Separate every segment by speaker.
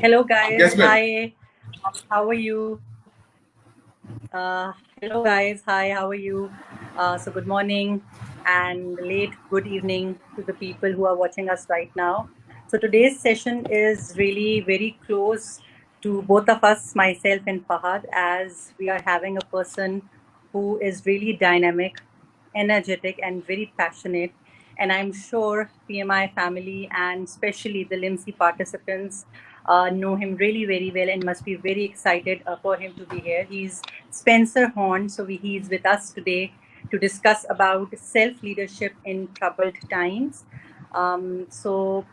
Speaker 1: Hello, guys.
Speaker 2: Yes, ma'am.
Speaker 1: Hi. How are you? Hello, guys. Hi. How are you? So, good morning and late good evening to the people who are watching us right now. So, today's session is really very close to both of us, myself and Fahad, as we are having a person who is really dynamic, energetic, and very passionate. And I'm sure PMI family and especially the LIMSI participants know him really very well and must be very excited for him to be here. He's Spencer Horn, so he's with us today to discuss about self-leadership in troubled times. So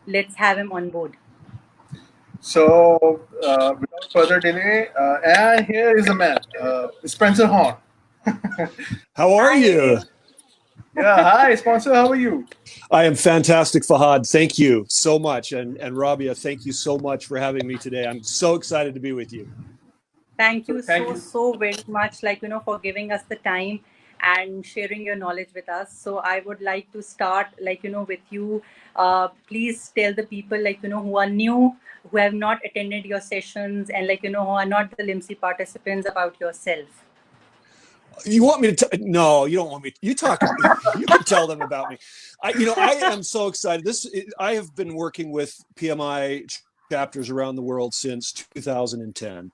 Speaker 1: let's have him on board.
Speaker 2: So, without further delay, and here is the man, Spencer Horn.
Speaker 3: How are you?
Speaker 2: Yeah, hi, Spencer. How are you?
Speaker 3: I am fantastic, Fahad. Thank you so much. And Rabia, thank you so much for having me today. I'm so excited to be with you.
Speaker 1: Thank you
Speaker 2: Thank you.
Speaker 1: so very much, for giving us the time and sharing your knowledge with us. So I would like to start, with you. Please tell the people, who are new, who have not attended your sessions, and who are not the LIMSI participants about yourself.
Speaker 3: You want me to? No, you don't want me. You talk. You can tell them about me. I am so excited. I have been working with PMI chapters around the world since 2010,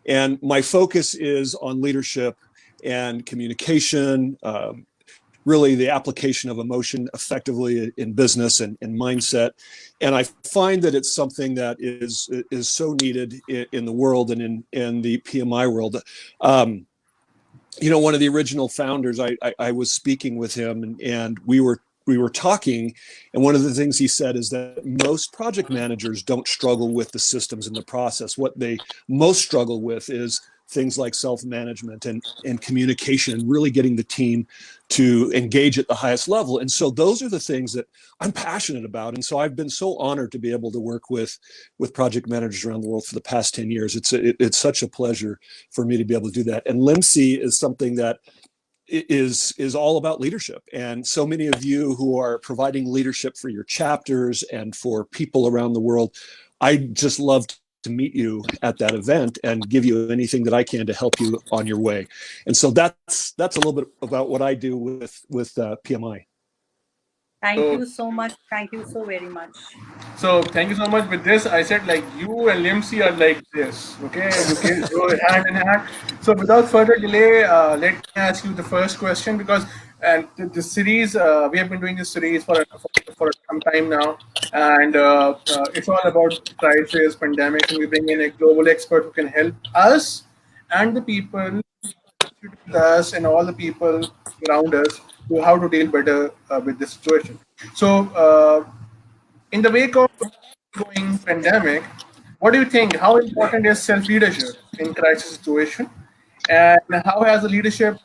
Speaker 3: and my focus is on leadership and communication. Really, the application of emotion effectively in business and mindset, and I find that it's something that is so needed in the world and in the PMI world. One of the original founders, I was speaking with him and we were talking, and one of the things he said is that most project managers don't struggle with the systems and the process. What they most struggle with is things like self-management and communication and really getting the team to engage at the highest level. And so those are the things that I'm passionate about. And so I've been so honored to be able to work with project managers around the world for the past 10 years. It's such a pleasure for me to be able to do that. And LIMSI is something that is all about leadership. And so many of you who are providing leadership for your chapters and for people around the world, I just love to meet you at that event and give you anything that I can to help you on your way. And so that's a little bit about what I do with PMI.
Speaker 1: Thank you so much. Thank you so very much.
Speaker 2: So, thank you so much. With this, I said like you and Limsy are like this. Okay, you can go hand in hand. So, without further delay, let me ask you the first question because and the series we have been doing this series for some time now, and it's all about crisis, pandemics, and we bring in a global expert who can help us and the people with us and all the people around us to how to deal better with this situation. So. In the wake of ongoing pandemic, what do you think? How important is self-leadership in crisis situation, and how has the leadership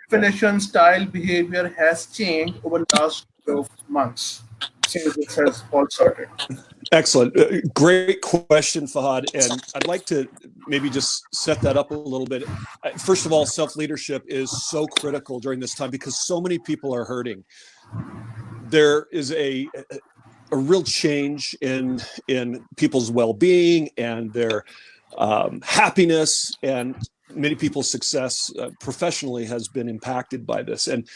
Speaker 2: definition, style, behavior has changed over the last couple of months since this has all started?
Speaker 3: Excellent. Great question, Fahad. And I'd like to maybe just set that up a little bit. First of all, self-leadership is so critical during this time because so many people are hurting. There is a real change in people's well-being and their happiness, and many people's success professionally has been impacted by this, and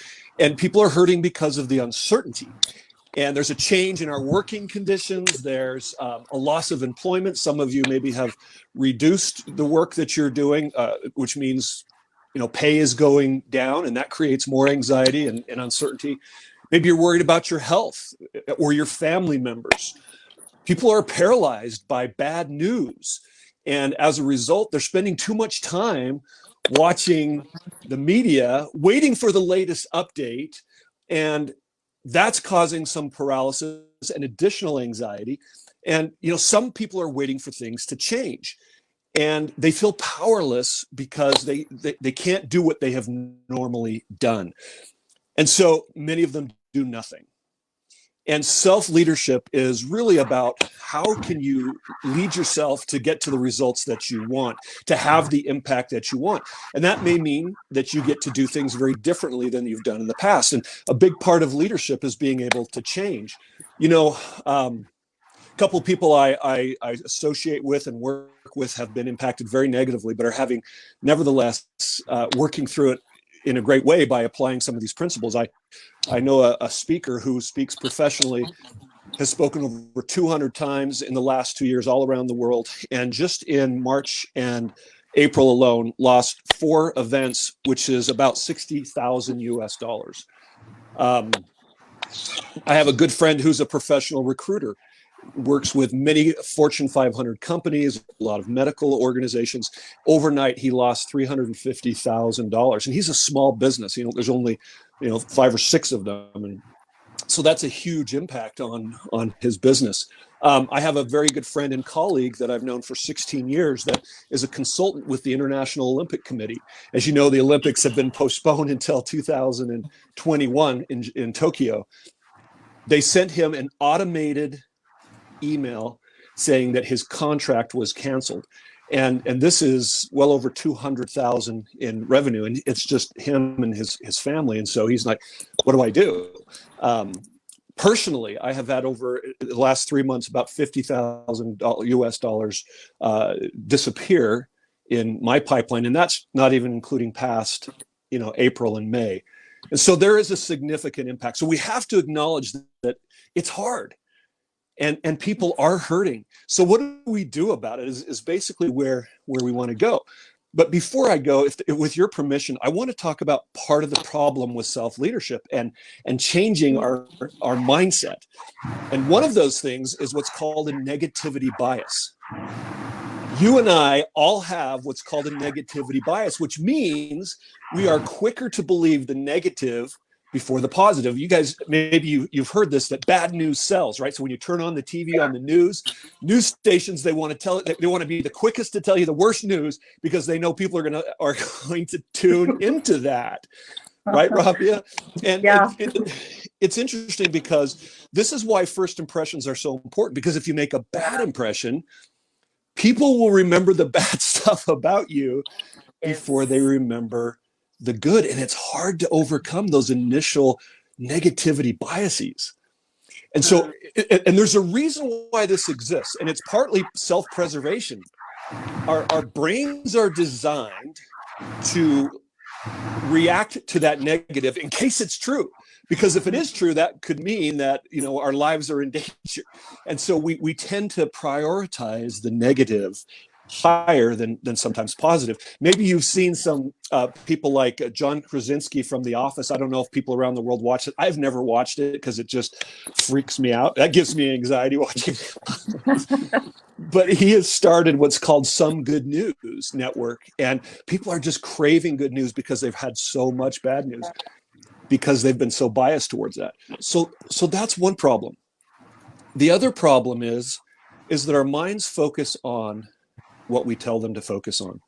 Speaker 3: people are hurting because of the uncertainty. And there's a change in our working conditions. There's a loss of employment. Some of you maybe have reduced the work that you're doing, which means pay is going down, and that creates more anxiety and uncertainty. Maybe you're worried about your health or your family members. People are paralyzed by bad news. And as a result, they're spending too much time watching the media, waiting for the latest update. And that's causing some paralysis and additional anxiety. And, some people are waiting for things to change. And they feel powerless because they can't do what they have normally done. And so many of them do nothing. And self-leadership is really about how can you lead yourself to get to the results that you want, to have the impact that you want. And that may mean that you get to do things very differently than you've done in the past. And a big part of leadership is being able to change. couple of people I associate with and work with have been impacted very negatively, but are having, nevertheless, working through it in a great way by applying some of these principles. I know a speaker who speaks professionally, has spoken over 200 times in the last 2 years all around the world, and just in March and April alone lost 4 events, which is about $60,000 US. I have a good friend who's a professional recruiter, works with many Fortune 500 companies, a lot of medical organizations. Overnight, he lost $350,000, and he's a small business. There's only 5 or 6 of them, and so that's a huge impact on his business. I have a very good friend and colleague that I've known for 16 years that is a consultant with the International Olympic Committee. As you know, the Olympics have been postponed until 2021 in Tokyo. They sent him an automated email saying that his contract was canceled. And this is well over 200,000 in revenue, and it's just him and his family. And so he's like, what do I do? Personally, I have had over the last 3 months about $50,000 US disappear in my pipeline, and that's not even including past April and May. And so there is a significant impact. So we have to acknowledge that it's hard. And people are hurting. So what do we do about it is basically where we want to go. But before I go, with your permission, I want to talk about part of the problem with self-leadership and changing our mindset. And one of those things is what's called a negativity bias. You and I all have what's called a negativity bias, which means we are quicker to believe the negative before the positive. You guys, maybe you've heard this, that bad news sells, right? So when you turn on the TV, on the news stations, they want to be the quickest to tell you the worst news because they know people are going to tune into that, right, Rabia? And
Speaker 1: Yeah.
Speaker 3: it's interesting because this is why first impressions are so important, because if you make a bad impression, people will remember the bad stuff about you before they remember the good. And it's hard to overcome those initial negativity biases. And so, and there's a reason why this exists, and it's partly self-preservation. Our brains are designed to react to that negative in case it's true. Because if it is true, that could mean that our lives are in danger. And so we tend to prioritize the negative higher than sometimes positive. Maybe you've seen some people like John Krasinski from The Office. I don't know if people around the world watch it. I've never watched it because it just freaks me out. That gives me anxiety watching it. But he has started what's called Some Good News Network, and people are just craving good news because they've had so much bad news, because they've been so biased towards that. So that's one problem. The other problem is that our minds focus on what we tell them to focus on.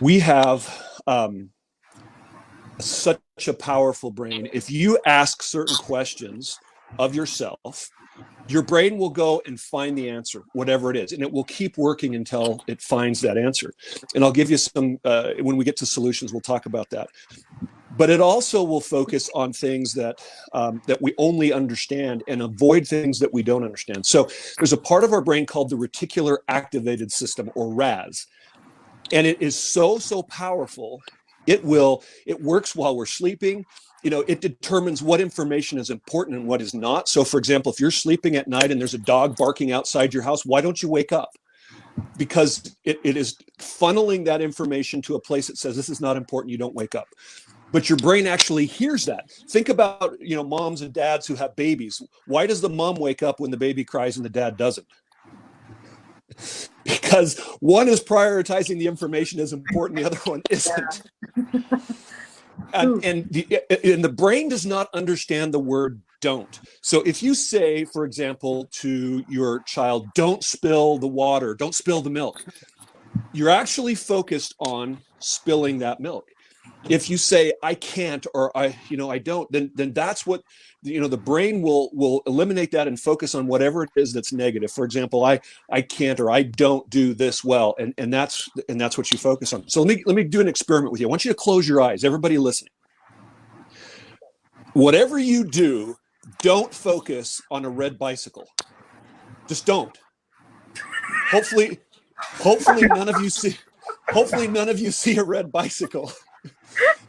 Speaker 3: We have such a powerful brain. If you ask certain questions of yourself, your brain will go and find the answer, whatever it is, and it will keep working until it finds that answer. And I'll give you some, when we get to solutions, we'll talk about that. But it also will focus on things that we only understand and avoid things that we don't understand. So there's a part of our brain called the reticular activated system, or RAS. And it is so powerful. It works while we're sleeping. It determines what information is important and what is not. So for example, if you're sleeping at night and there's a dog barking outside your house, why don't you wake up? Because it is funneling that information to a place that says this is not important, you don't wake up. But your brain actually hears that. Think about, moms and dads who have babies. Why does the mom wake up when the baby cries and the dad doesn't? Because one is prioritizing the information as important, the other one isn't. And the brain does not understand the word don't. So if you say, for example, to your child, don't spill the water, don't spill the milk, you're actually focused on spilling that milk. If you say I can't, or I don't, then that's what the brain will eliminate that and focus on whatever it is that's negative. For example, I can't, or I don't do this well, and that's what you focus on. So let me do an experiment with you. I want you to close your eyes, everybody listening. Whatever you do, don't focus on a red bicycle. Just don't. Hopefully none of you see a red bicycle.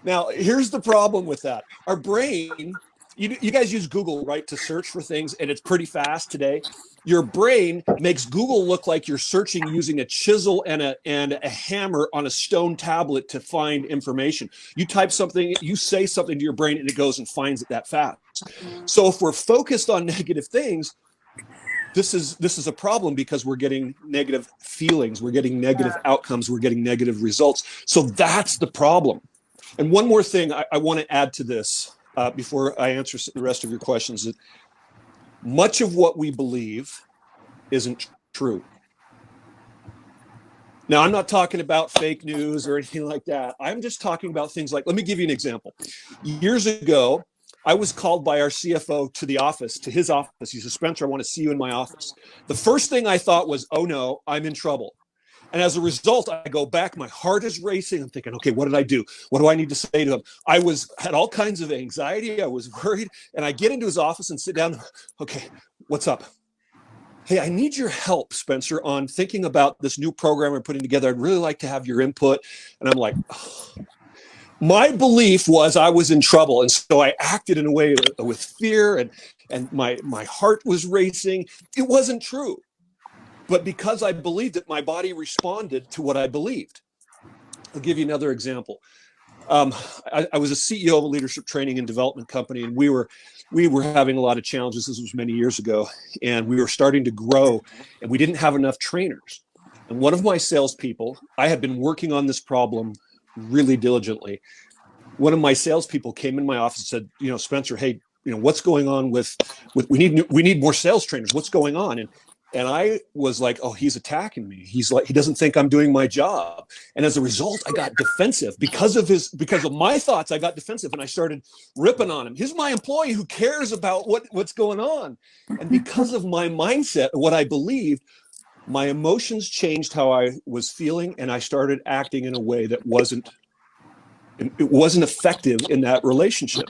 Speaker 3: Now, here's the problem with that. Our brain, you guys use Google, right, to search for things, and it's pretty fast today. Your brain makes Google look like you're searching using a chisel and a hammer on a stone tablet to find information. You type something, you say something to your brain, and it goes and finds it that fast. So if we're focused on negative things, this is a problem because we're getting negative feelings, we're getting negative outcomes, we're getting negative results. So that's the problem. And one more thing I want to add to this before I answer the rest of your questions. That much of what we believe isn't true. Now, I'm not talking about fake news or anything like that. I'm just talking about things like, let me give you an example. Years ago, I was called by our CFO to the office, to his office. He said, Spencer, I want to see you in my office. The first thing I thought was, oh no, I'm in trouble. And as a result, I go back, my heart is racing. I'm thinking, okay, what did I do? What do I need to say to him? I had all kinds of anxiety. I was worried. And I get into his office and sit down. Okay, what's up? Hey, I need your help, Spencer, on thinking about this new program we're putting together. I'd really like to have your input. And I'm like, oh. My belief was I was in trouble. And so I acted in a way with fear, and my heart was racing. It wasn't true. But because I believed it, my body responded to what I believed. I'll give you another example. I was a CEO of a leadership training and development company, and we were having a lot of challenges. This was many years ago, and we were starting to grow, and we didn't have enough trainers. And one of my salespeople, I had been working on this problem really diligently. One of my salespeople came in my office and said, Spencer, hey, what's going on with we need more sales trainers. What's going on? And I was like, oh, he's attacking me. He's like, he doesn't think I'm doing my job. And as a result, I got defensive because of my thoughts. I got defensive and I started ripping on him. He's my employee who cares about what's going on. And because of my mindset, what I believed, my emotions changed how I was feeling, and I started acting in a way that wasn't effective in that relationship.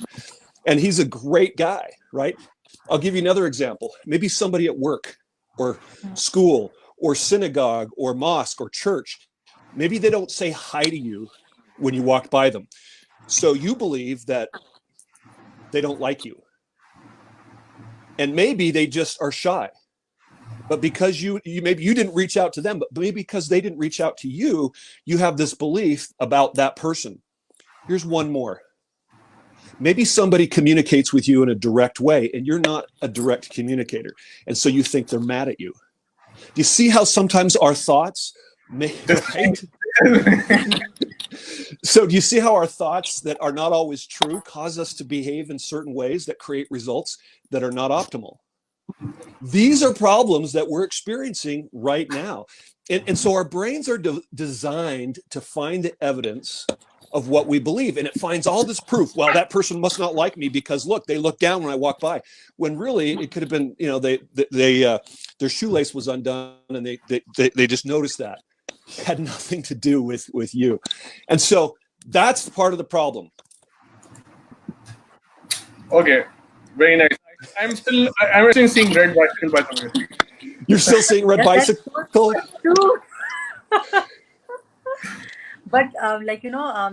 Speaker 3: And he's a great guy, right? I'll give you another example. Maybe somebody at work or school or synagogue or mosque or church, maybe they don't say hi to you when you walk by them. So you believe that they don't like you. And maybe they just are shy. But because you maybe you didn't reach out to them, but maybe because they didn't reach out to you, you have this belief about that person. Here's one more. Maybe somebody communicates with you in a direct way, and you're not a direct communicator. And so you think they're mad at you. Do you see how sometimes our thoughts right? So do you see how our thoughts that are not always true cause us to behave in certain ways that create results that are not optimal? These are problems that we're experiencing right now. And so our brains are designed to find the evidence of what we believe, and it finds all this proof. Well, that person must not like me because look, they look down when I walk by. When really it could have been, their shoelace was undone, and they just noticed that. It had nothing to do with you. And so that's part of the problem.
Speaker 2: Okay, very nice. I'm still seeing red bicycle, by the way.
Speaker 3: You're still seeing red bicycle?
Speaker 1: But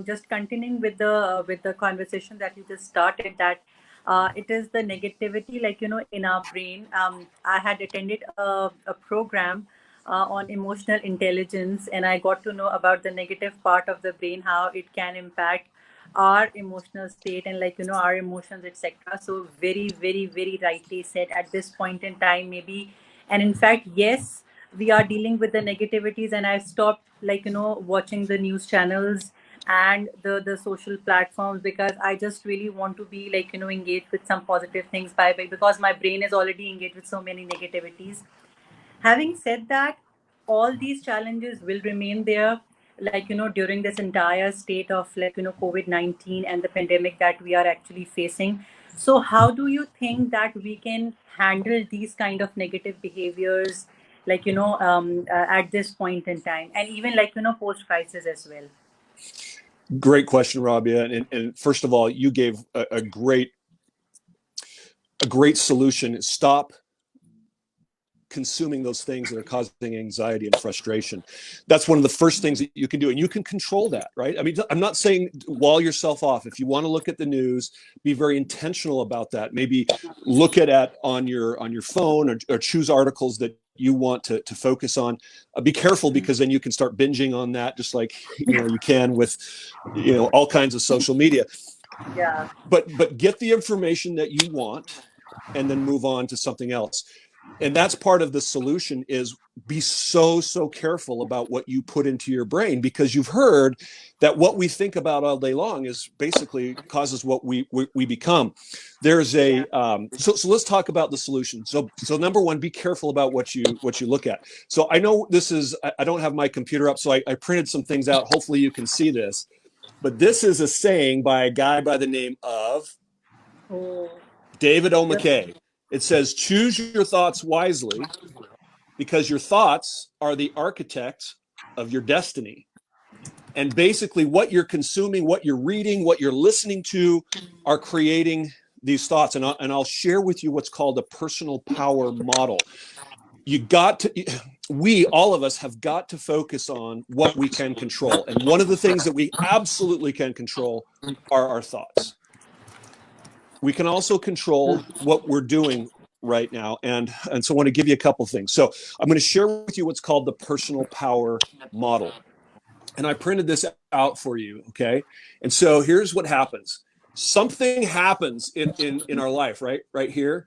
Speaker 1: just continuing with the conversation that you just started, that it is the negativity, in our brain. I had attended a program on emotional intelligence, and I got to know about the negative part of the brain, how it can impact our emotional state and our emotions, etc. So very, very, very rightly said at this point in time, maybe. And in fact, yes, we are dealing with the negativities, and I've stopped watching the news channels and the social platforms, because I just really want to be engaged with some positive things because my brain is already engaged with so many negativities. Having said that, all these challenges will remain there, during this entire state of COVID-19 and the pandemic that we are actually facing. So how do you think that we can handle these kind of negative behaviors, at this point in time, and even post crisis as well?
Speaker 3: Great question, Rabia. And first of all, you gave a great solution. Stop consuming those things that are causing anxiety and frustration. That's one of the first things that you can do, and you can control that, right? I mean, I'm not saying wall yourself off. If you want to look at the news, be very intentional about that. Maybe look at on your phone, or choose articles that you want to focus on. Be careful, because then you can start binging on that, just like you can with all kinds of social media.
Speaker 1: Yeah.
Speaker 3: But get the information that you want, and then move on to something else. And that's part of the solution, is be so careful about what you put into your brain, because you've heard that what we think about all day long is basically causes what we become. There's a so let's talk about the solution. So number one, be careful about what you look at. So I know this is, I don't have my computer up, so I printed some things out. Hopefully you can see this, but this is a saying by a guy by the name of David O. McKay. It says, choose your thoughts wisely, because your thoughts are the architects of your destiny. And basically what you're consuming, what you're reading, what you're listening to are creating these thoughts. And I'll share with you what's called a personal power model. All of us have got to focus on what we can control. And one of the things that we absolutely can control are our thoughts. We can also control what we're doing right now. And so I want to give you a couple things. So I'm going to share with you what's called the personal power model. And I printed this out for you, okay? And so here's what happens. Something happens in our life, right here.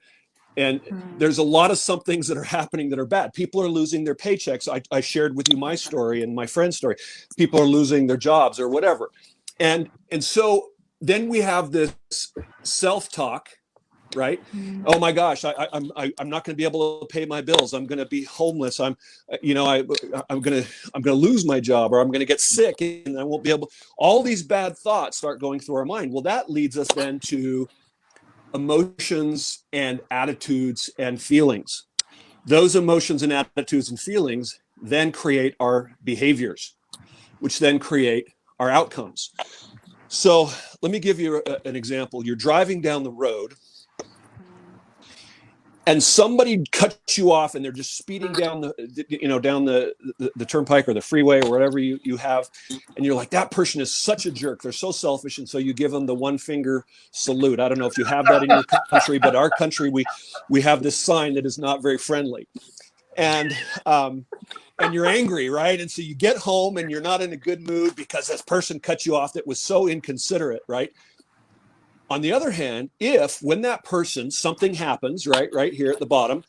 Speaker 3: And there's a lot of some things that are happening that are bad. People are losing their paychecks. I shared with you my story and my friend's story. People are losing their jobs or whatever. And so then we have this self-talk, right? Oh my gosh, I'm not going to be able to pay my bills. I'm going to be homeless. I'm going to lose my job, or I'm going to get sick and I won't be able. All these bad thoughts start going through our mind. Well, that leads us then to emotions and attitudes and feelings. Those emotions and attitudes and feelings then create our behaviors, which then create our outcomes. So let me give you an example. You're driving down the road and somebody cuts you off, and they're just speeding down the turnpike or the freeway or whatever you have. And you're like, that person is such a jerk. They're so selfish. And so you give them the one finger salute. I don't know if you have that in your country, but our country, we have this sign that is not very friendly. And you're angry, right? And so you get home and you're not in a good mood because this person cut you off that was so inconsiderate, right? On the other hand, when that person, something happens, right here at the bottom,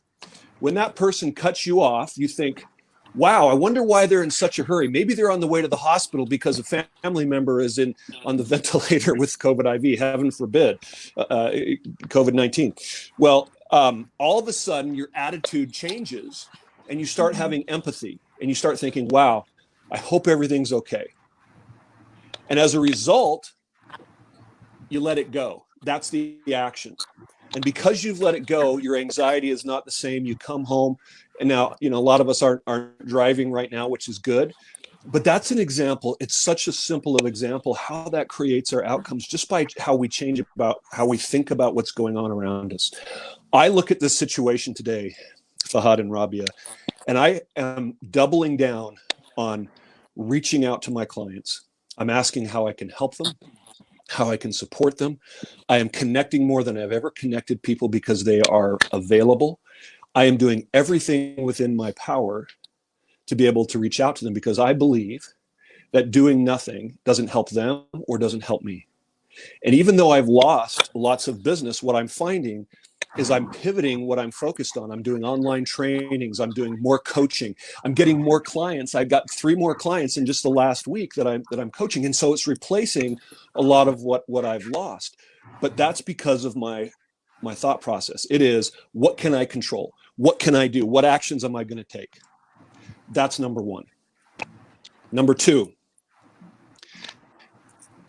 Speaker 3: when that person cuts you off, you think, wow, I wonder why they're in such a hurry. Maybe they're on the way to the hospital because a family member is on the ventilator with COVID IV, heaven forbid, COVID-19. Well, all of a sudden your attitude changes and you start having empathy and you start thinking, wow, I hope everything's okay. And as a result, you let it go. That's the action. And because you've let it go, your anxiety is not the same. You come home, and now, a lot of us aren't driving right now, which is good. But that's an example. It's such a simple of example how that creates our outcomes just by how we change about how we think about what's going on around us. I look at this situation today, Fahad and Rabia, and I am doubling down on reaching out to my clients. I'm asking how I can help them, how I can support them. I am connecting more than I've ever connected people because they are available. I am doing everything within my power to be able to reach out to them because I believe that doing nothing doesn't help them or doesn't help me. And even though I've lost lots of business, what I'm finding is I'm pivoting what I'm focused on. I'm doing online trainings. I'm doing more coaching. I'm getting more clients. I've got 3 more clients in just the last week that I'm coaching. And so it's replacing a lot of what I've lost. But that's because of my thought process. It is, what can I control? What can I do? What actions am I going to take? That's number 1. Number 2,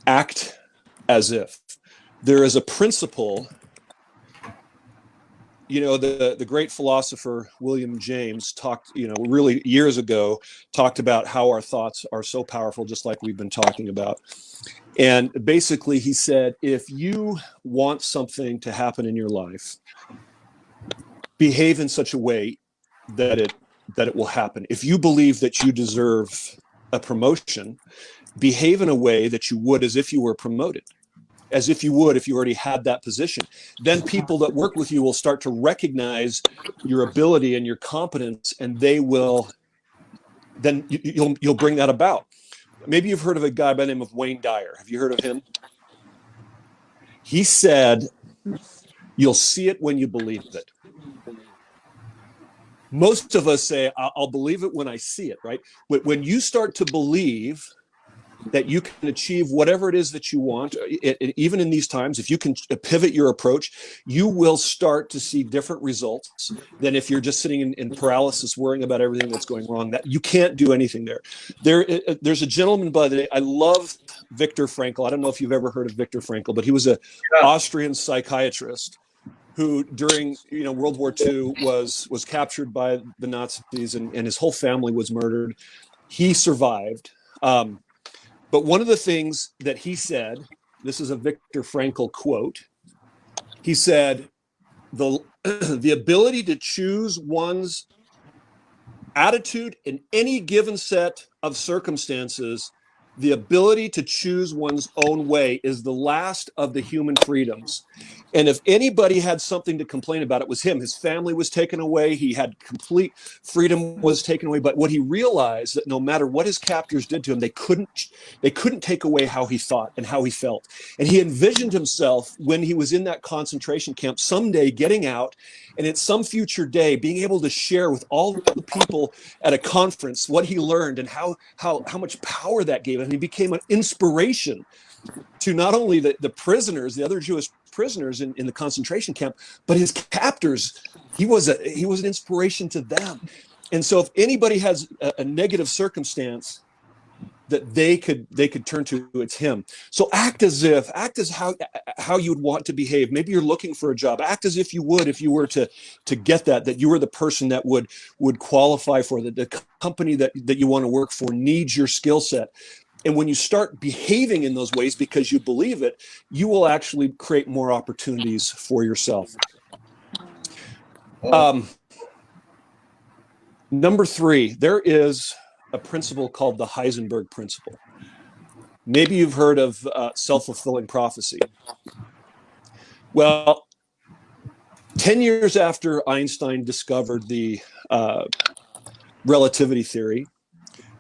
Speaker 3: act as if. There is a principle. The great philosopher William James talked, really years ago, talked about how our thoughts are so powerful, just like we've been talking about. And basically he said, if you want something to happen in your life, behave in such a way that it will happen. If you believe that you deserve a promotion, behave in a way that you would as if you were promoted, as if you would if you already had that position. Then people that work with you will start to recognize your ability and your competence, and they will then you'll bring that about. Maybe you've heard of a guy by the name of Wayne Dyer. Have you heard of him? He said, "You'll see it when you believe it." Most of us say, "I'll believe it when I see it," right? When you start to believe that you can achieve whatever it is that you want, even in these times, if you can pivot your approach, you will start to see different results than if you're just sitting in paralysis, worrying about everything that's going wrong. That you can't do anything there. There's a gentleman by the name, I love Viktor Frankl. I don't know if you've ever heard of Viktor Frankl, but he was an Austrian psychiatrist who during World War II was captured by the Nazis, and his whole family was murdered. He survived. But one of the things that he said, this is a Viktor Frankl quote, he said, the ability to choose one's attitude in any given set of circumstances, the ability to choose one's own way is the last of the human freedoms. And if anybody had something to complain about, it was him. His family was taken away. He had complete freedom was taken away. But what he realized that no matter what his captors did to him, they couldn't take away how he thought and how he felt. And he envisioned himself when he was in that concentration camp someday getting out, and at some future day being able to share with all the people at a conference what he learned and how much power that gave him. He became an inspiration to not only the prisoners, the other Jewish prisoners in the concentration camp, but his captors. He was an inspiration to them. And so if anybody has a negative circumstance that they could turn to, it's him. So act as how you would want to behave. Maybe you're looking for a job. Act as if you would if you were to get that you were the person that would qualify for the company that you want to work for needs your skill set. And when you start behaving in those ways because you believe it, you will actually create more opportunities for yourself. Number 3, there is a principle called the Heisenberg principle. Maybe you've heard of self-fulfilling prophecy. Well, 10 years after Einstein discovered the relativity theory,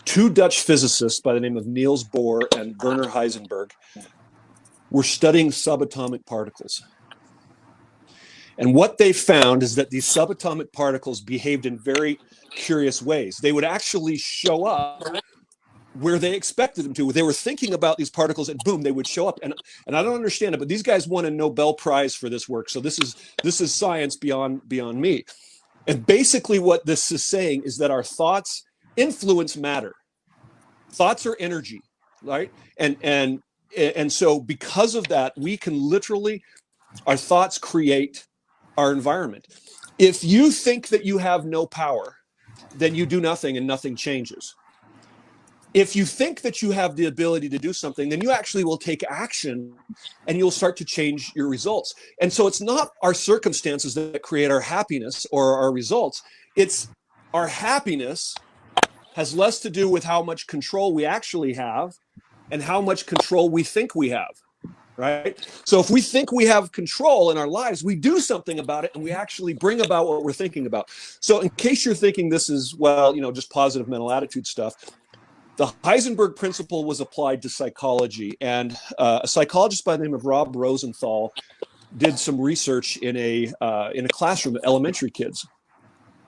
Speaker 3: 2 Dutch physicists by the name of Niels Bohr and Werner Heisenberg were studying subatomic particles. And what they found is that these subatomic particles behaved in very curious ways. They would actually show up where they expected them to. They were thinking about these particles and boom, they would show up. And I don't understand it, but these guys won a Nobel Prize for this work. So this is science beyond me. And basically what this is saying is that our thoughts influence matter. Thoughts are energy, right? And so because of that, we can literally, our thoughts create our environment. If you think that you have no power, then you do nothing and nothing changes. If you think that you have the ability to do something, then you actually will take action and you'll start to change your results. And so it's not our circumstances that create our happiness or our results. It's our happiness has less to do with how much control we actually have and how much control we think we have. Right? So if we think we have control in our lives, we do something about it and we actually bring about what we're thinking about. So in case you're thinking this is, just positive mental attitude stuff, the Heisenberg principle was applied to psychology, and a psychologist by the name of Rob Rosenthal did some research in a classroom of elementary kids.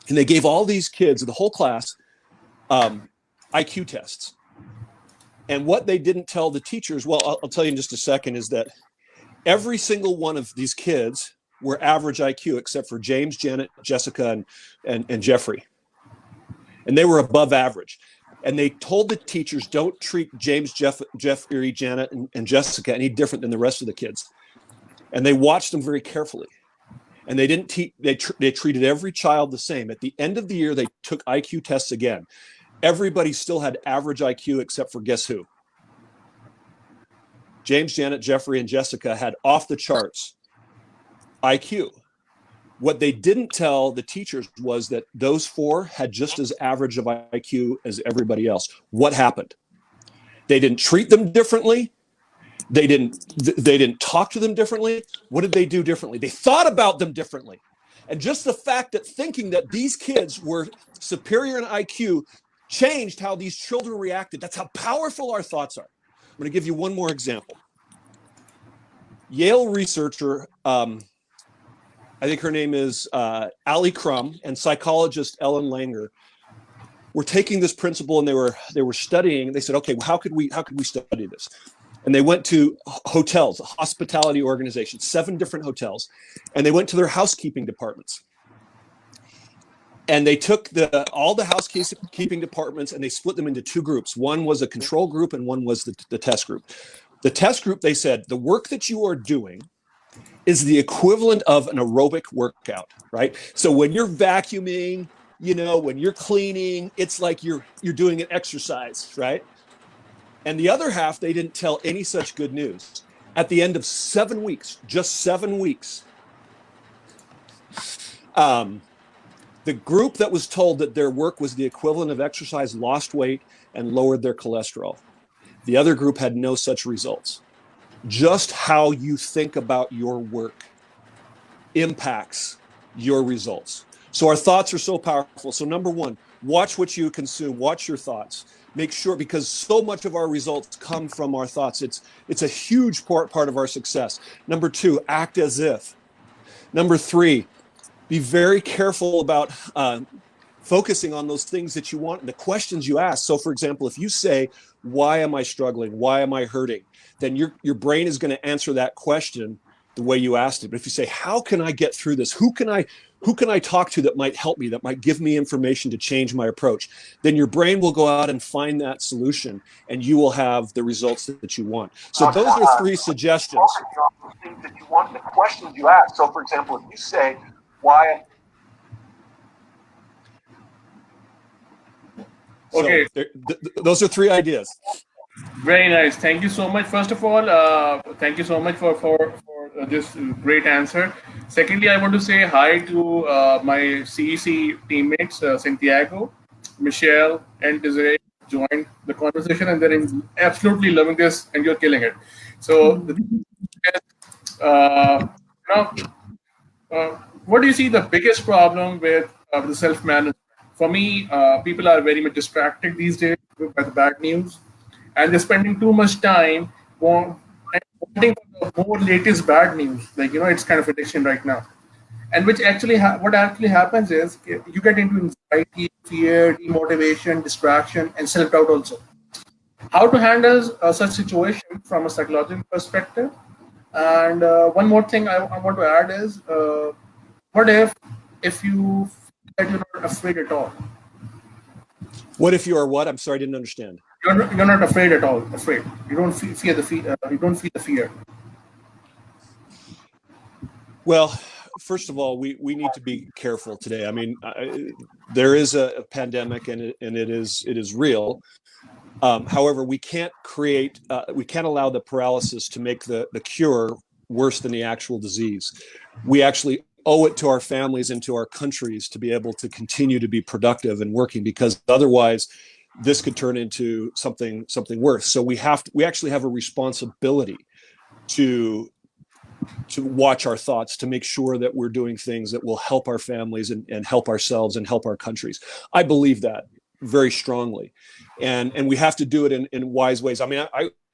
Speaker 3: And they gave all these kids, the whole class, IQ tests. And what they didn't tell the teachers, well, I'll tell you in just a second, is that every single one of these kids were average IQ except for James, Janet, Jessica, and Jeffrey. And they were above average. And they told the teachers, don't treat James, Jeffrey, Janet, and Jessica any different than the rest of the kids. And they watched them very carefully. And they didn't they treated every child the same. At the end of the year, they took IQ tests again. Everybody still had average IQ except for guess who? James, Janet, Jeffrey, and Jessica had off the charts IQ. What they didn't tell the teachers was that those 4 had just as average of IQ as everybody else. What happened? They didn't treat them differently. They didn't talk to them differently. What did they do differently? They thought about them differently. And just the fact that thinking that these kids were superior in IQ changed how these children reacted. That's how powerful our thoughts are. I'm going to give you one more example. Yale researcher, I think her name is Ali Crum, and psychologist Ellen Langer were taking this principle, and they were studying. They said, okay, well, how could we study this? And they went to hotels, hospitality organizations, 7 different hotels, and they went to their housekeeping departments. And they took all the housekeeping departments and they split them into 2 groups. One was a control group and one was the test group. The test group, they said, the work that you are doing is the equivalent of an aerobic workout, right? So when you're vacuuming, when you're cleaning, it's like you're doing an exercise, right? And the other half, they didn't tell any such good news. At the end of 7 weeks, just 7 weeks, the group that was told that their work was the equivalent of exercise lost weight and lowered their cholesterol. The other group had no such results. Just how you think about your work impacts your results. So our thoughts are so powerful. So number 1, watch what you consume, watch your thoughts. Make sure, because so much of our results come from our thoughts. It's a huge part of our success. Number 2, act as if. Number 3, be very careful about focusing on those things that you want, the questions you ask. So for example, if you say, why am I struggling? Why am I hurting? Then your brain is going to answer that question the way you asked it. But if you say, how can I get through this? Who can I talk to that might help me, that might give me information to change my approach? Then your brain will go out and find that solution and you will have the results that you want. So those are 3 suggestions.
Speaker 2: Things that you want, the questions you ask. So for example, if you say, why? Okay.
Speaker 3: So those are 3 ideas.
Speaker 2: Very nice. Thank you so much. First of all, thank you so much for this great answer. Secondly, I want to say hi to my CEC teammates, Santiago, Michelle, and Desiree joined the conversation, and they're absolutely loving this, and you're killing it. So, what do you see the biggest problem with the self-management? For me, people are very much distracted these days by the bad news, and they're spending too much time wanting the more latest bad news. Like, it's kind of addiction right now. And which actually, what actually happens is you get into anxiety, fear, demotivation, distraction, and self-doubt also. How to handle such situation from a psychological perspective? And one more thing I want to add is, what if you feel that you're not afraid at all?
Speaker 3: What if you are what? I'm sorry, I didn't understand.
Speaker 2: You're not afraid at all. Afraid. You don't feel the fear. You don't feel the fear.
Speaker 3: Well, first of all, we need to be careful today. I mean, there is a pandemic, and it is real. However, we can't allow the paralysis to make the cure worse than the actual disease. We actually owe it to our families and to our countries to be able to continue to be productive and working, because otherwise this could turn into something worse. So we actually have a responsibility to watch our thoughts, to make sure that we're doing things that will help our families and help ourselves and help our countries. I believe that very strongly. And we have to do it in wise ways. I mean,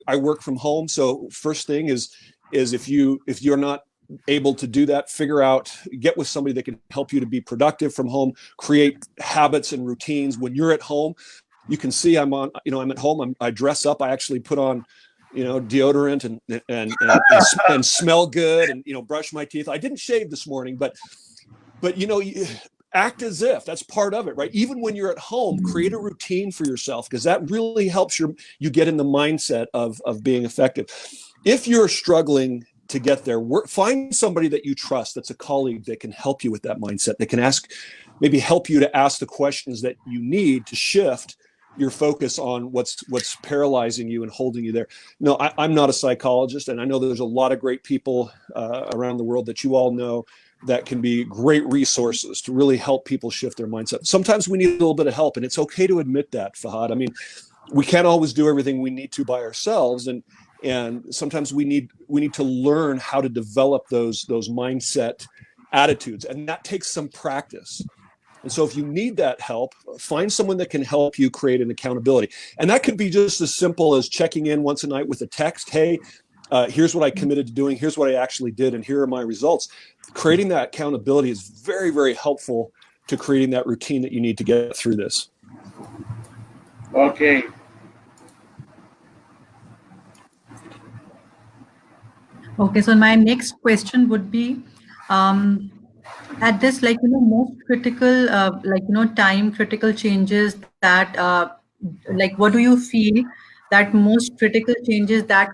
Speaker 3: I work from home. So first thing is if you're not able to do that, get with somebody that can help you to be productive from home, create habits and routines. When you're at home, you can see I'm at home. I dress up. I actually put on, deodorant and smell good and, brush my teeth. I didn't shave this morning, but act as if. That's part of it, right? Even when you're at home, create a routine for yourself, because that really helps you get in the mindset of being effective. If you're struggling to get there, find somebody that you trust, that's a colleague that can help you with that mindset, that can help you to ask the questions that you need to shift your focus on what's paralyzing you and holding you there. No, I'm not a psychologist, and I know there's a lot of great people around the world that you all know that can be great resources to really help people shift their mindset. Sometimes we need a little bit of help, and it's okay to admit that, Fahad. I mean, we can't always do everything we need to by ourselves, and sometimes we need to learn how to develop those mindset attitudes, and that takes some practice. And so if you need that help, find someone that can help you create an accountability. And that could be just as simple as checking in once a night with a text. Hey, here's what I committed to doing. Here's what I actually did. And here are my results. Creating that accountability is very, very helpful to creating that routine that you need to get through this.
Speaker 2: Okay.
Speaker 1: Okay, so my next question would be, at this, most critical, time critical changes that, what do you feel that most critical changes that,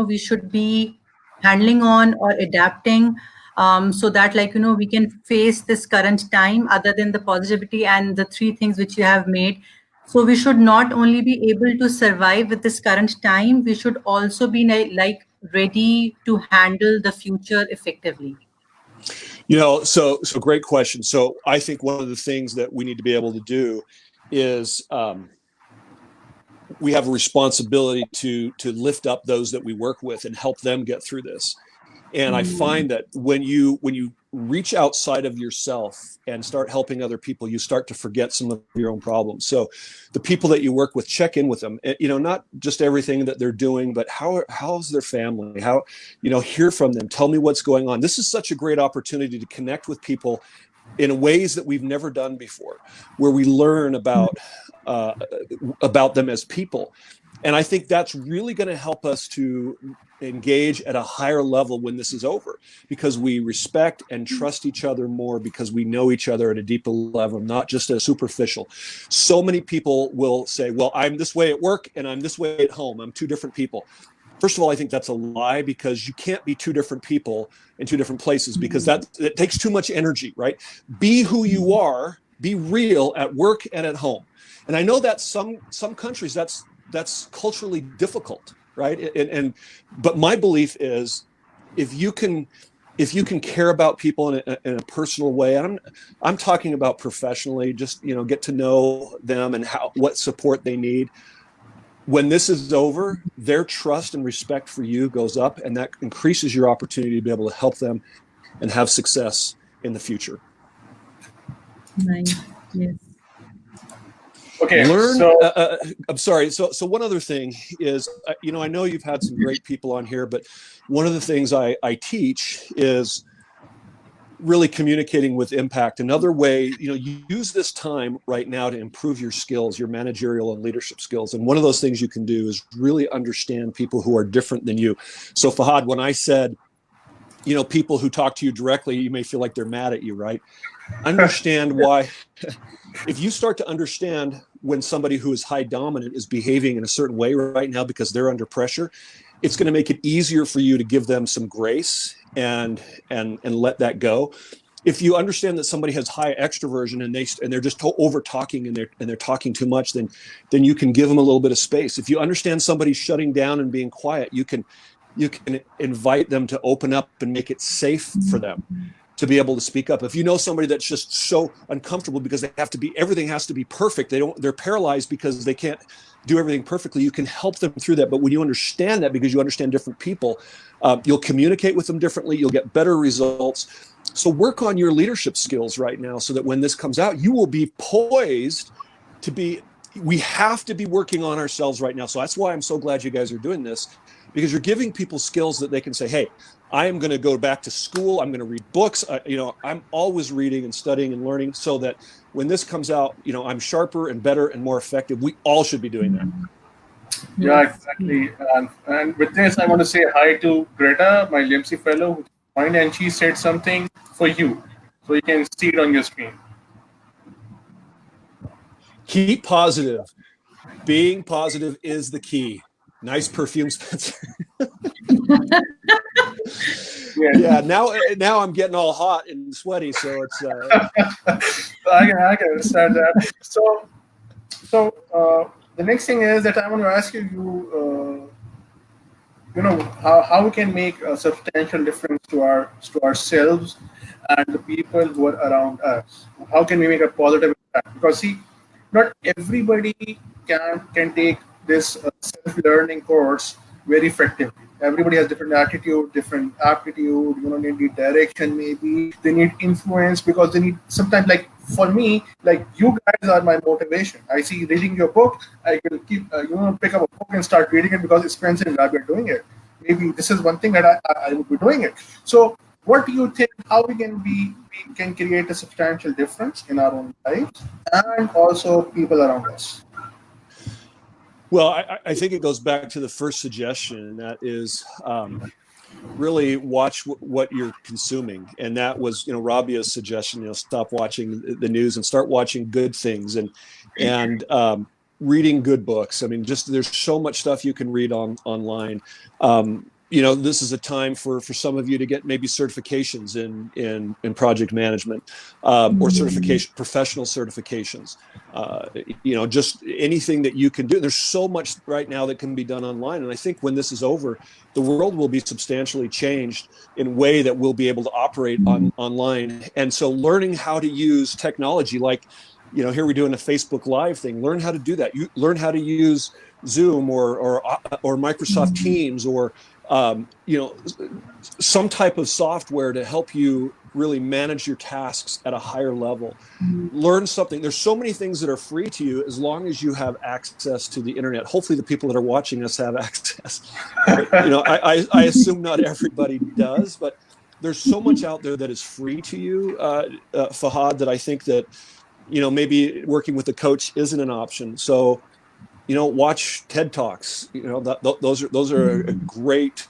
Speaker 1: we should be handling on or adapting, so that, we can face this current time, other than the positivity and the three things which you have made. So we should not only be able to survive with this current time, we should also be ready to handle the future effectively.
Speaker 3: So great question. So I think one of the things that we need to be able to do is we have a responsibility to lift up those that we work with and help them get through this. And I find that when you reach outside of yourself and start helping other people, you start to forget some of your own problems. So the people that you work with, check in with them, not just everything that they're doing, but how's their family, hear from them, tell me what's going on. This is such a great opportunity to connect with people in ways that we've never done before, where we learn about them as people. And I think that's really going to help us to engage at a higher level when this is over, because we respect and trust each other more, because we know each other at a deeper level, not just a superficial. So many people will say, well, I'm this way at work and I'm this way at home. I'm two different people. First of all, I think that's a lie, because you can't be two different people in two different places, because it takes too much energy, right? Be who you are, be real at work and at home. And I know that some countries that's culturally difficult, right? But my belief is, if you can care about people in a personal way, and I'm talking about professionally, just get to know them and what support they need. When this is over, their trust and respect for you goes up, and that increases your opportunity to be able to help them and have success in the future.
Speaker 1: Nice. Yes.
Speaker 2: Okay.
Speaker 3: I'm sorry. So one other thing is, I know you've had some great people on here, but one of the things I teach is really communicating with impact. Another way, you use this time right now to improve your skills, your managerial and leadership skills. And one of those things you can do is really understand people who are different than you. So Fahad, when I said, people who talk to you directly, you may feel like they're mad at you, right? Understand why. If you start to understand when somebody who is high dominant is behaving in a certain way right now because they're under pressure, it's going to make it easier for you to give them some grace and let that go. If you understand that somebody has high extroversion and they're just over talking and they're talking too much, then you can give them a little bit of space. If you understand somebody's shutting down and being quiet, you can invite them to open up and make it safe for them to be able to speak up. If you know somebody that's just so uncomfortable because everything has to be perfect, they're paralyzed because they can't do everything perfectly, you can help them through that. But when you understand that, because you understand different people, you'll communicate with them differently, you'll get better results. So work on your leadership skills right now, so that when this comes out, you will be poised to be. We have to be working on ourselves right now. So that's why I'm so glad you guys are doing this, because you're giving people skills that they can say, hey, I am going to go back to school. I'm going to read books. I'm always reading and studying and learning, so that when this comes out, I'm sharper and better and more effective. We all should be doing that.
Speaker 2: Yeah, exactly. And with this, I want to say hi to Greta, my LMC fellow, who joined, and she said something for you. So you can see it on your screen.
Speaker 3: Keep positive. Being positive is the key. Nice perfume, Spencer. Yeah. Now I'm getting all hot and sweaty, so it's.
Speaker 2: I can understand that. So the next thing is that I want to ask you, how we can make a substantial difference to ourselves and the people who are around us. How can we make a positive impact? Because see, not everybody can take this self-learning course very effectively. Everybody has different attitude, different aptitude. They need direction. Maybe they need influence because they need sometimes. Like for me, like you guys are my motivation. I see reading your book. I will keep pick up a book and start reading it because Spencer and I are doing it. Maybe this is one thing that I would be doing it. So what do you think? How we can create a substantial difference in our own lives and also people around us?
Speaker 3: Well, I think it goes back to the first suggestion, and that is really watch what you're consuming. And that was, Rabia's suggestion, stop watching the news and start watching good things and reading good books. I mean, just there's so much stuff you can read online. This is a time for some of you to get maybe certifications in project management or professional certifications. Just anything that you can do. There's so much right now that can be done online. And I think when this is over, the world will be substantially changed in a way that we'll be able to operate online. And so learning how to use technology, like, here we're doing a Facebook Live thing, learn how to do that. You learn how to use Zoom or Microsoft Teams or some type of software to help you really manage your tasks at a higher level. Learn something. There's so many things that are free to you as long as you have access to the internet. Hopefully the people that are watching us have access. I assume not everybody does, but there's so much out there that is free to you, Fahad, that I think that, maybe working with a coach isn't an option. So, watch TED Talks. Those are a great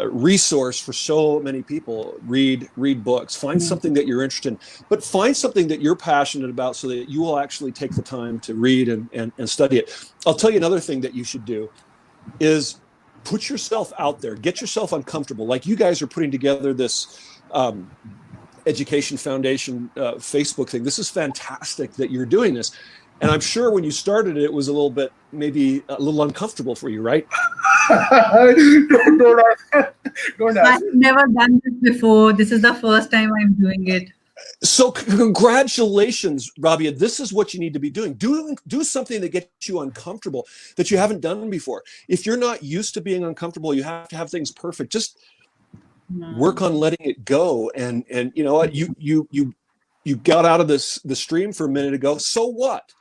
Speaker 3: resource for so many people. Read books. Find something that you're interested in, but find something that you're passionate about so that you will actually take the time to read and study it. I'll tell you another thing that you should do is put yourself out there. Get yourself uncomfortable. Like you guys are putting together this Education Foundation Facebook thing. This is fantastic that you're doing this. And I'm sure when you started it was maybe a little uncomfortable for you, right?
Speaker 2: Don't ask.
Speaker 4: I've never done this before. This is the first time I'm doing it.
Speaker 3: So congratulations, Rabia. This is what you need to be doing. Do something that gets you uncomfortable that you haven't done before. If you're not used to being uncomfortable, you have to have things perfect. Just work on letting it go. And you know what? You got out of the stream for a minute ago. So what?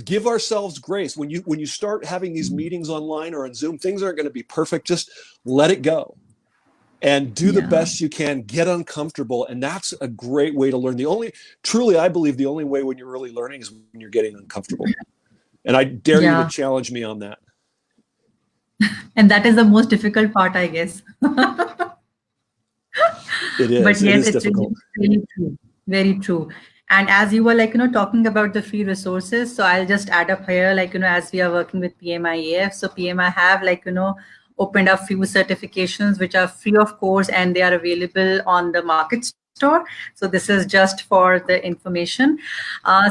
Speaker 3: Give ourselves grace. When you start having these meetings online or on Zoom, things aren't going to be perfect. Just let it go and do the best you can. Get uncomfortable. And that's a great way to learn. I believe the only way when you're really learning is when you're getting uncomfortable. And I dare you to challenge me on that.
Speaker 4: And that is the most difficult part, I guess.
Speaker 3: It is.
Speaker 4: But yes, it's
Speaker 3: difficult.
Speaker 4: really true. Very true. And as you were talking about the free resources, so I'll just add up here, as we are working with PMIAF, so PMI have opened up few certifications which are free of course, and they are available on the market store. So this is just for the information.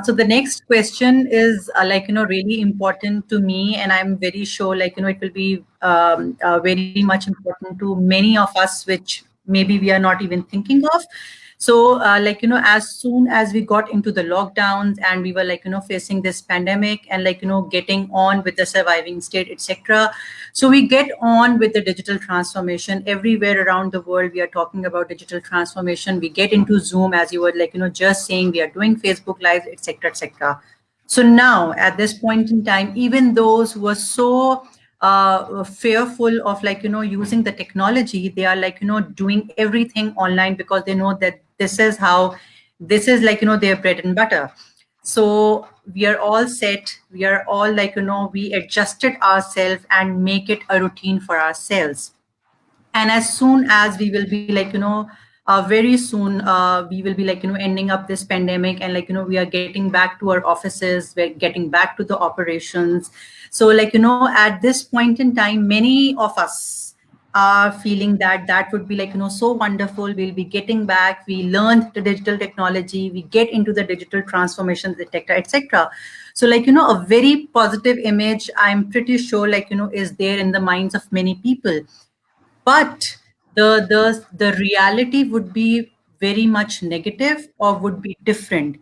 Speaker 4: So the next question is really important to me, and I'm very sure it will be very much important to many of us, which maybe we are not even thinking of. So, as soon as we got into the lockdowns and we were facing this pandemic and getting on with the surviving state, etc. So we get on with the digital transformation everywhere around the world. We are talking about digital transformation. We get into Zoom, as you were just saying, we are doing Facebook Live, etc., etc. So now at this point in time, even those who are so fearful of using the technology, they are doing everything online because they know that this is their bread and butter. So we are all set. We are all we adjusted ourselves and make it a routine for ourselves. And as soon as we will be very soon we will be ending up this pandemic, and we are getting back to our offices, we're getting back to the operations. So at this point in time, many of us are feeling that would be so wonderful. We'll be getting back, we learned the digital technology, we get into the digital transformation, etc. So a very positive image, I'm pretty sure is there in the minds of many people. But the reality would be very much negative or would be different?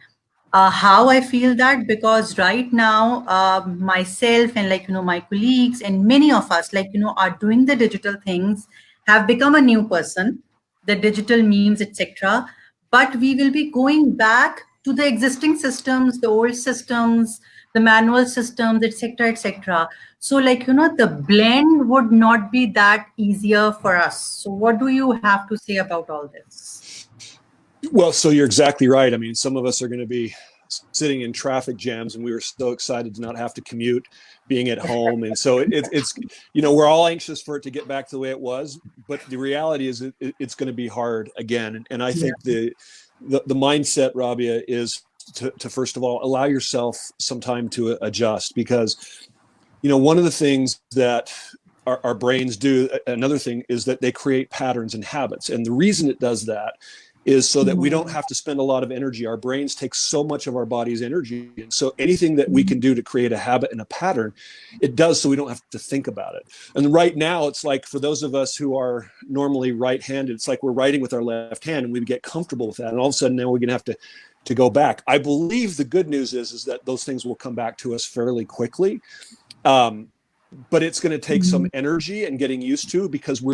Speaker 4: How I feel that, because right now, myself and my colleagues and many of us are doing the digital things, have become a new person, the digital memes, etc. But we will be going back to the existing systems, the old systems, the manual systems, etc., etc. So the blend would not be that easier for us. So what do you have to say about all this?
Speaker 3: Well, so you're exactly right. I mean, some of us are going to be sitting in traffic jams, and we were so excited to not have to commute, being at home. And so it's, we're all anxious for it to get back to the way it was. But the reality is it's going to be hard again. And I think the mindset, Rabia, is to first of all, allow yourself some time to adjust, because, one of the things that our brains do, another thing is that they create patterns and habits. And the reason it does that is so that we don't have to spend a lot of energy. Our brains take so much of our body's energy. And so anything that we can do to create a habit and a pattern, it does, so we don't have to think about it. And right now, it's like, for those of us who are normally right-handed, it's like we're writing with our left hand, and we get comfortable with that. And all of a sudden now we're going to have to go back. I believe the good news is that those things will come back to us fairly quickly. But it's going to take some energy and getting used to, because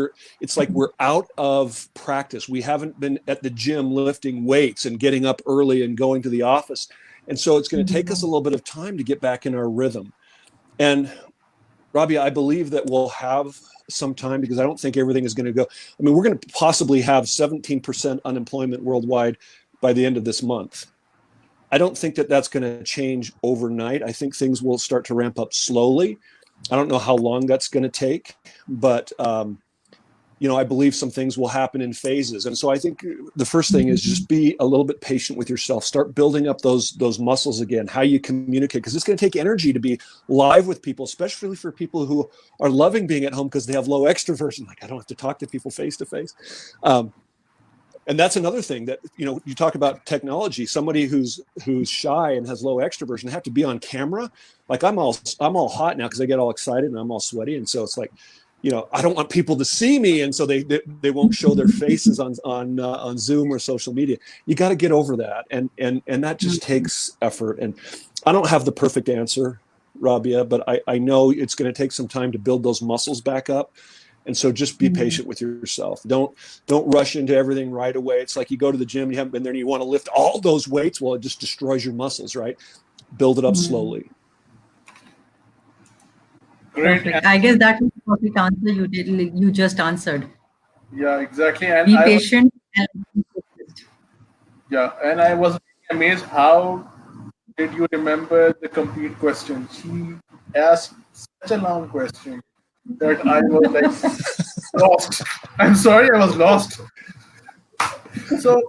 Speaker 3: it's like we're out of practice. We haven't been at the gym lifting weights and getting up early and going to the office. And so it's going to take us a little bit of time to get back in our rhythm. And Rabia, I believe that we'll have some time, because I don't think everything is going to go. I mean, we're going to possibly have 17% unemployment worldwide by the end of this month. I don't think that that's going to change overnight. I think things will start to ramp up slowly. I don't know how long that's going to take, but I believe some things will happen in phases. And so I think the first thing is just be a little bit patient with yourself. Start building up those muscles again, how you communicate, because it's going to take energy to be live with people, especially for people who are loving being at home because they have low extroversion. Like, I don't have to talk to people face to face. And that's another thing that, you talk about technology. Somebody who's shy and has low extroversion, they have to be on camera. Like, I'm all hot now because I get all excited and I'm all sweaty. And so it's like, I don't want people to see me. And so they won't show their faces on Zoom or social media. You got to get over that. And that just takes effort. And I don't have the perfect answer, Rabia, but I know it's going to take some time to build those muscles back up. And so just be patient with yourself. Don't rush into everything right away. It's like you go to the gym, you haven't been there, and you want to lift all those weights. Well, it just destroys your muscles, right? Build it up slowly.
Speaker 2: Great.
Speaker 4: Perfect. I guess that was the perfect answer you just answered.
Speaker 2: Yeah, exactly. And
Speaker 4: Be patient and be focused.
Speaker 2: yeah, and I was amazed, how did you remember the complete question? She asked such a long question that I was like lost. I'm sorry, I was lost. So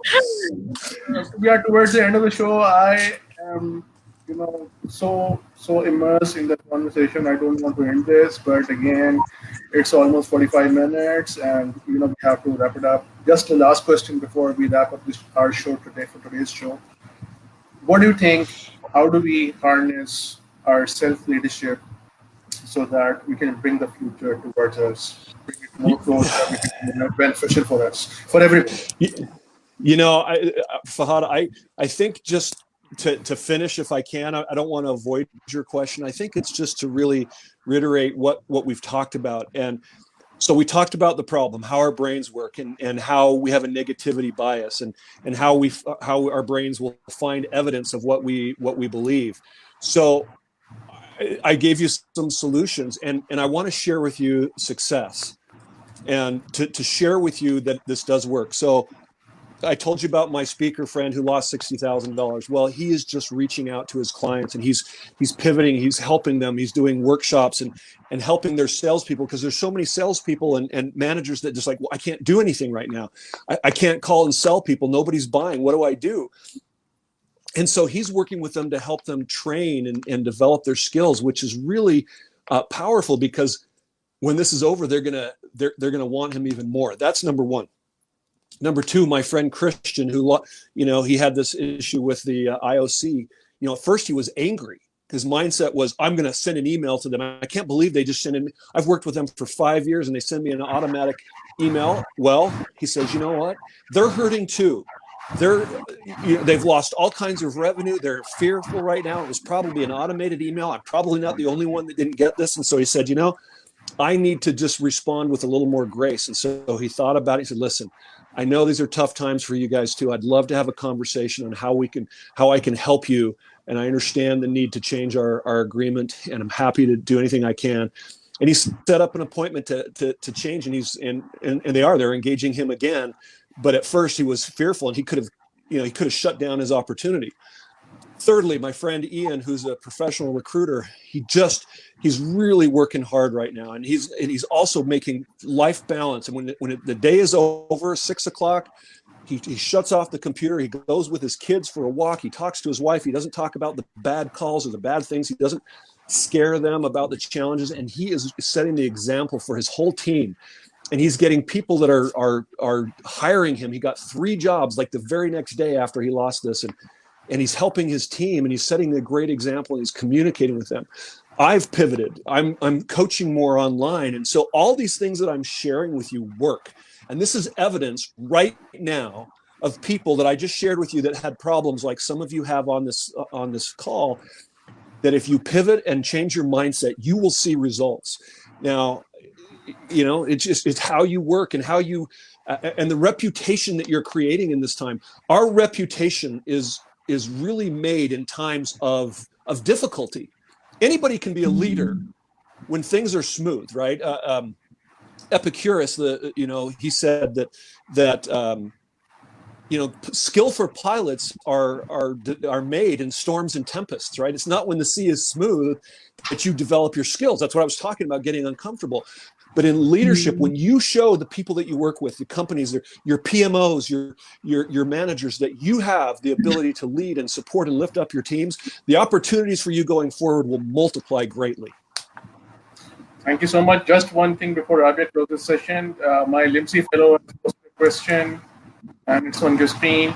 Speaker 2: we are towards the end of the show. I am, so immersed in the conversation. I don't want to end this, but again, it's almost 45 minutes, and we have to wrap it up. Just the last question before we wrap up our show today, for today's show. What do you think? How do we harness our self-leadership so that we can bring the future towards us, bring it more closer, make it beneficial for us, for everyone?
Speaker 3: Fahad, I think, just to finish, if I can, I don't want to avoid your question. I think it's just to really reiterate what we've talked about. And so we talked about the problem, how our brains work, and how we have a negativity bias, and how our brains will find evidence of what we believe. So I gave you some solutions, and I want to share with you success, and to share with you that this does work. So I told you about my speaker friend who lost $60,000. Well, he is just reaching out to his clients, and he's pivoting, he's helping them, he's doing workshops and helping their salespeople, because there's so many salespeople and managers that just like, well, I can't do anything right now. I can't call and sell people. Nobody's buying. What do I do? And so he's working with them to help them train and develop their skills, which is really powerful, because when this is over, they're gonna want him even more. That's number one. Number two, my friend Christian, who he had this issue with the IOC. At first he was angry. His mindset was, I'm going to send an email to them. I can't believe they just sent in. I've worked with them for 5 years and they send me an automatic email. Well, he says, you know what? They're hurting too. they've lost all kinds of revenue. They're fearful right now. It was probably an automated email. I'm probably not the only one that didn't get this. And so he said, I need to just respond with a little more grace. And so he thought about it. He said, listen, I know these are tough times for you guys too. I'd love to have a conversation on how I can help you. And I understand the need to change our agreement, and I'm happy to do anything I can. And he set up an appointment to change, and they're engaging him again. But at first he was fearful, and he could have shut down his opportunity. Thirdly, my friend Ian, who's a professional recruiter, he's really working hard right now, and he's also making life balance. And when the day is over, 6 o'clock, he shuts off the computer. He goes with his kids for a walk. He talks to his wife. He doesn't talk about the bad calls or the bad things. He doesn't scare them about the challenges. And he is setting the example for his whole team. And he's getting people that are hiring him. He got 3 jobs like the very next day after he lost this. And he's helping his team, and he's setting a great example, and he's communicating with them. I've pivoted. I'm coaching more online. And so all these things that I'm sharing with you work. And this is evidence right now of people that I just shared with you that had problems like some of you have on this call, that if you pivot and change your mindset, you will see results. Now, it's how you work and how you and the reputation that you're creating in this time. Our reputation is really made in times of difficulty. Anybody can be a leader when things are smooth, right? Epicurus, he said that skillful pilots are made in storms and tempests, right? It's not when the sea is smooth that you develop your skills. That's what I was talking about, getting uncomfortable. But in leadership, when you show the people that you work with, the companies, your PMOs, your managers, that you have the ability to lead and support and lift up your teams, the opportunities for you going forward will multiply greatly.
Speaker 2: Thank you so much. Just one thing before Rabia closes this session. My LIMSI fellow has posted a question, and it's on your screen.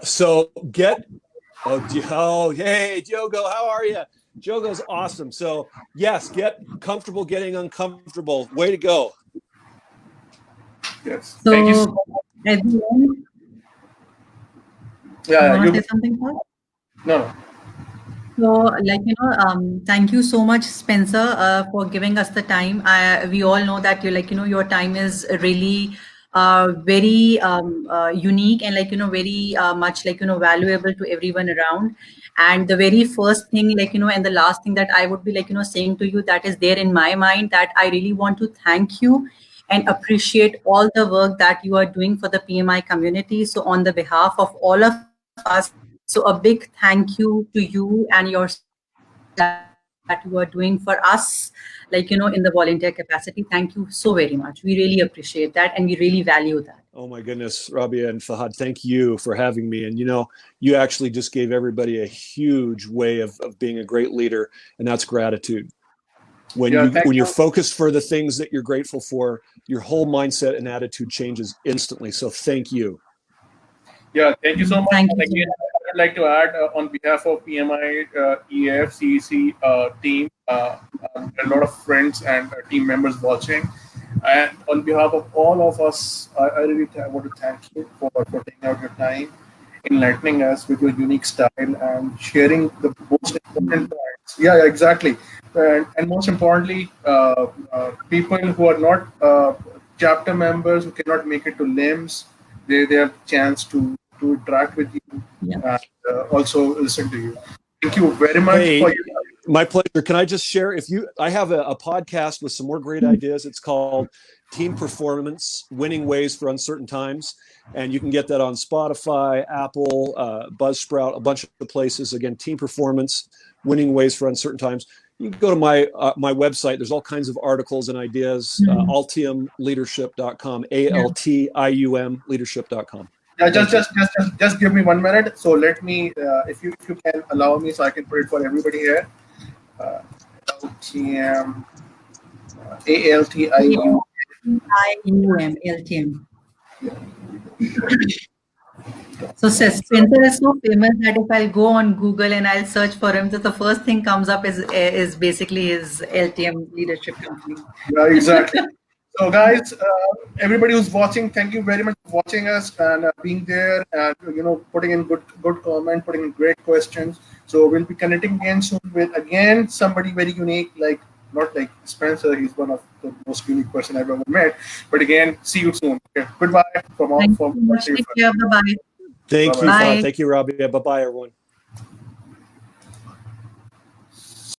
Speaker 3: So hey, Diogo, how are you? Diogo's awesome. So yes, get comfortable getting uncomfortable. Way to go.
Speaker 2: Yes.
Speaker 4: So,
Speaker 2: thank you so much.
Speaker 4: everyone,
Speaker 2: Yeah,
Speaker 4: you want to say something, Paul?
Speaker 2: No.
Speaker 4: So, thank you so much, Spencer, for giving us the time. We all know that your time is really very unique and very much valuable to everyone around. And the very first thing and the last thing that I would be saying to you that is there in my mind, that I really want to thank you and appreciate all the work that you are doing for the PMI community. So on the behalf of all of us, so a big thank you to you and your that you are doing for us, in the volunteer capacity. Thank you so very much. We really appreciate that, and we really value that.
Speaker 3: Oh my goodness, Rabia and Fahad, thank you for having me. And you actually just gave everybody a huge way of being a great leader, and that's gratitude. When you're focused for the things that you're grateful for, your whole mindset and attitude changes instantly. So thank you.
Speaker 2: Yeah, thank you so much.
Speaker 4: Thank you.
Speaker 2: Again, I'd like to add on behalf of PMI, EF, CEC team, a lot of friends and team members watching. And on behalf of all of us, I really want to thank you for taking out your time, enlightening us with your unique style and sharing the most important points. Yeah, exactly. And most importantly, people who are not chapter members, who cannot make it to LIMS, they have a chance to interact with you and also listen to you. Thank you very much for your time.
Speaker 3: My pleasure. Can I just share? I have a podcast with some more great ideas. It's called Team Performance: Winning Ways for Uncertain Times, and you can get that on Spotify, Apple, Buzzsprout, a bunch of places. Again, Team Performance: Winning Ways for Uncertain Times. You can go to my website. There's all kinds of articles and ideas. Altiumleadership.com. ALTIUM leadership.com.
Speaker 2: Yeah, just give me 1 minute. So let me, if you can allow me, so I can put it for everybody here. Altium, ALTIUM.
Speaker 4: Altium. So Spencer is so famous that if I'll go on Google and I'll search for him, the first thing comes up is basically his Altium leadership company.
Speaker 2: Yeah, exactly. So, guys, everybody who's watching, thank you very much for watching us and being there, and putting in good comment, putting in great questions. So we'll be connecting again soon with somebody very unique, like not like Spencer. He's one of the most unique person I've ever met. But again, see you soon. Okay. Goodbye from all
Speaker 4: Thank you
Speaker 2: from
Speaker 4: so much. Take care. Bye-bye.
Speaker 3: Thank you,
Speaker 2: Bye-bye.
Speaker 3: Fahad.
Speaker 4: Bye.
Speaker 3: Thank you, Rabia. Bye bye, everyone.